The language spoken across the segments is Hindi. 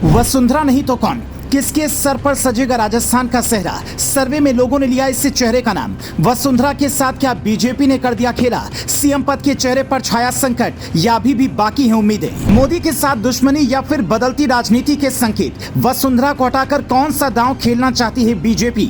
वसुंधरा नहीं तो कौन, किसके सर पर सजेगा राजस्थान का सेहरा। सर्वे में लोगों ने लिया इस चेहरे का नाम। वसुंधरा के साथ क्या बीजेपी ने कर दिया खेला? सीएम पद के चेहरे पर छाया संकट या अभी भी बाकी हैं उम्मीदें? मोदी के साथ दुश्मनी या फिर बदलती राजनीति के संकेत? वसुंधरा को हटाकर कौन सा दांव खेलना चाहती है बीजेपी?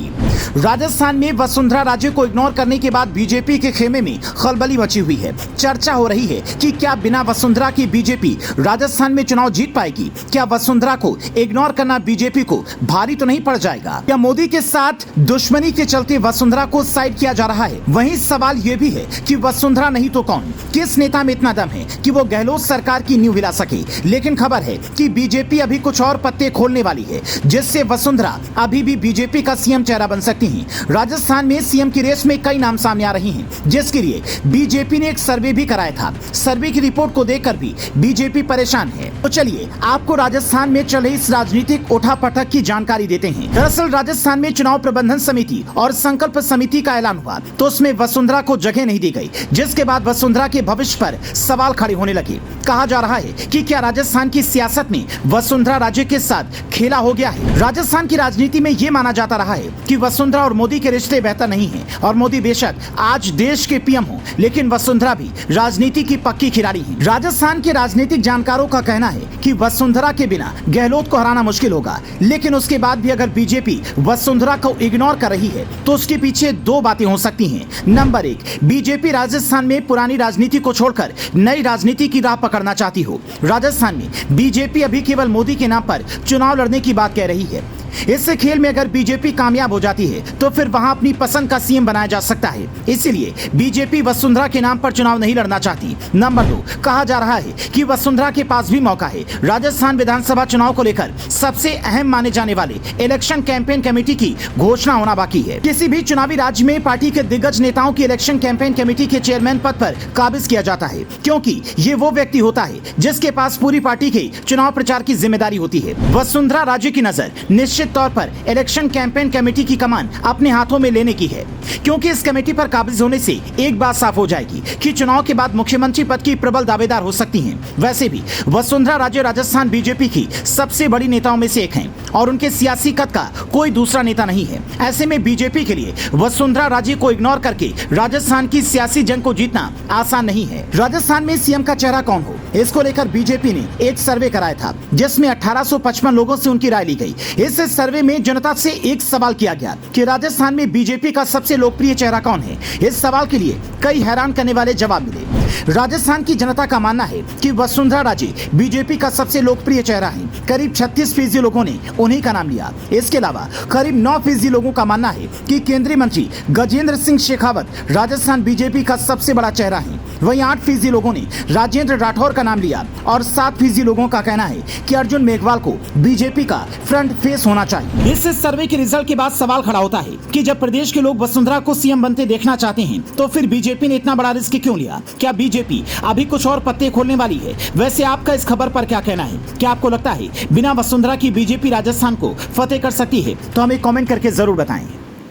राजस्थान में वसुंधरा राजे को इग्नोर करने के बाद बीजेपी के खेमे में खलबली मची हुई है। चर्चा हो रही है कि क्या बिना वसुंधरा की बीजेपी राजस्थान में चुनाव जीत पाएगी? क्या वसुंधरा को इग्नोर करना बीजेपी को भारी तो नहीं पड़ जाएगा? क्या मोदी के साथ दुश्मनी के चलते वसुंधरा को साइड किया जा रहा है? वहीं सवाल ये भी है कि वसुंधरा नहीं तो कौन, किस नेता में इतना दम है कि वो गहलोत सरकार की नींव हिला सके? लेकिन खबर है कि बीजेपी अभी कुछ और पत्ते खोलने वाली है, जिससे वसुंधरा अभी भी बीजेपी का सीएम चेहरा बन सकती हैं। राजस्थान में सीएम की रेस में कई नाम सामने आ रही हैं, जिसके लिए बीजेपी ने एक सर्वे भी कराया था। सर्वे की रिपोर्ट को देखकर भी बीजेपी परेशान है। तो चलिए आपको राजस्थान में चल रही इस राजनीतिक उठापटक की जानकारी देते हैं। दरअसल राजस्थान में चुनाव प्रबंधन समिति और संकल्प समिति का ऐलान हुआ तो उसमें वसुंधरा को जगह नहीं दी गई, जिसके बाद वसुंधरा के भविष्य पर सवाल खड़े होने लगे। कहा जा रहा है कि क्या राजस्थान की सियासत में वसुंधरा राजे के साथ खेला हो गया है? राजस्थान की राजनीति में ये माना जाता रहा है कि वसुंधरा और मोदी के रिश्ते बेहतर नहीं हैं और मोदी बेशक आज देश के पीएम हो, लेकिन वसुंधरा भी राजनीति की पक्की खिलाड़ी हैं। राजस्थान के राजनीतिक जानकारों का कहना है कि वसुंधरा के बिना गहलोत को हराना मुश्किल होगा, लेकिन उसके बाद भी अगर बीजेपी वसुंधरा को इग्नोर कर रही है तो उसके पीछे दो बातें हो सकती हैं। नंबर एक, बीजेपी राजस्थान में पुरानी राजनीति को छोड़कर नई राजनीति की राह पकड़ना चाहती हो। राजस्थान में बीजेपी अभी केवल मोदी के नाम पर चुनाव लड़ने की बात कह रही है। इस खेल में अगर बीजेपी कामयाब हो जाती है तो फिर वहां अपनी पसंद का सीएम बनाया जा सकता है। इसलिए बीजेपी वसुंधरा के नाम पर चुनाव नहीं लड़ना चाहती। नंबर दो, कहा जा रहा है कि वसुंधरा के पास भी मौका है। राजस्थान विधानसभा चुनाव को लेकर सबसे अहम माने जाने वाले इलेक्शन कैंपेन कमेटी की घोषणा होना बाकी है। किसी भी चुनावी राज्य में पार्टी के दिग्गज नेताओं की इलेक्शन कैंपेन कमेटी के चेयरमैन पद पर काबिज किया जाता है, क्योंकि ये वो व्यक्ति होता है जिसके पास पूरी पार्टी के चुनाव प्रचार की जिम्मेदारी होती है। वसुंधरा राजे की नजर निश्चित तौर पर इलेक्शन कैंपेन कमेटी की कमान अपने हाथों में लेने की है, क्योंकि इस कमेटी पर काबिज होने से एक बात साफ हो जाएगी कि चुनाव के बाद मुख्यमंत्री पद की प्रबल दावेदार हो सकती हैं। वैसे भी वसुंधरा राजे राजस्थान बीजेपी की सबसे बड़ी नेताओं में से एक हैं और उनके सियासी कद का कोई दूसरा नेता नहीं है। ऐसे में बीजेपी के लिए वसुंधरा राजे को इग्नोर करके राजस्थान की सियासी जंग को जीतना आसान नहीं है। राजस्थान में सीएम का चेहरा कौन हो, इसको लेकर बीजेपी ने एक सर्वे कराया था, जिसमें 1855 लोगों से उनकी राय ली गई। इस सर्वे में जनता से एक सवाल किया गया कि राजस्थान में बीजेपी का सबसे लोकप्रिय चेहरा कौन है। इस सवाल के लिए कई हैरान करने वाले जवाब मिले। राजस्थान की जनता का मानना है कि वसुंधरा राजे बीजेपी का सबसे लोकप्रिय चेहरा है। करीब 36% लोगों ने उन्हीं का नाम लिया। इसके अलावा करीब 9% लोगों का मानना है कि केंद्रीय मंत्री गजेंद्र सिंह शेखावत राजस्थान बीजेपी का सबसे बड़ा चेहरा है। वहीं 8% लोगों ने राजेंद्र राठौर का नाम लिया और 7% लोगों का कहना है कि अर्जुन मेघवाल को बीजेपी का फ्रंट फेस होना चाहिए। इस सर्वे के रिजल्ट के बाद सवाल खड़ा होता है कि जब प्रदेश के लोग वसुंधरा को सीएम बनते देखना चाहते हैं तो फिर बीजेपी ने इतना बड़ा रिस्क क्यों लिया? क्या बीजेपी अभी कुछ और पत्ते खोलने वाली है? वैसे आपका इस खबर पर क्या कहना है? क्या आपको लगता है बिना वसुंधरा की बीजेपी राजस्थान को फतेह कर सकती है? तो हमें कमेंट करके जरूर बताएं।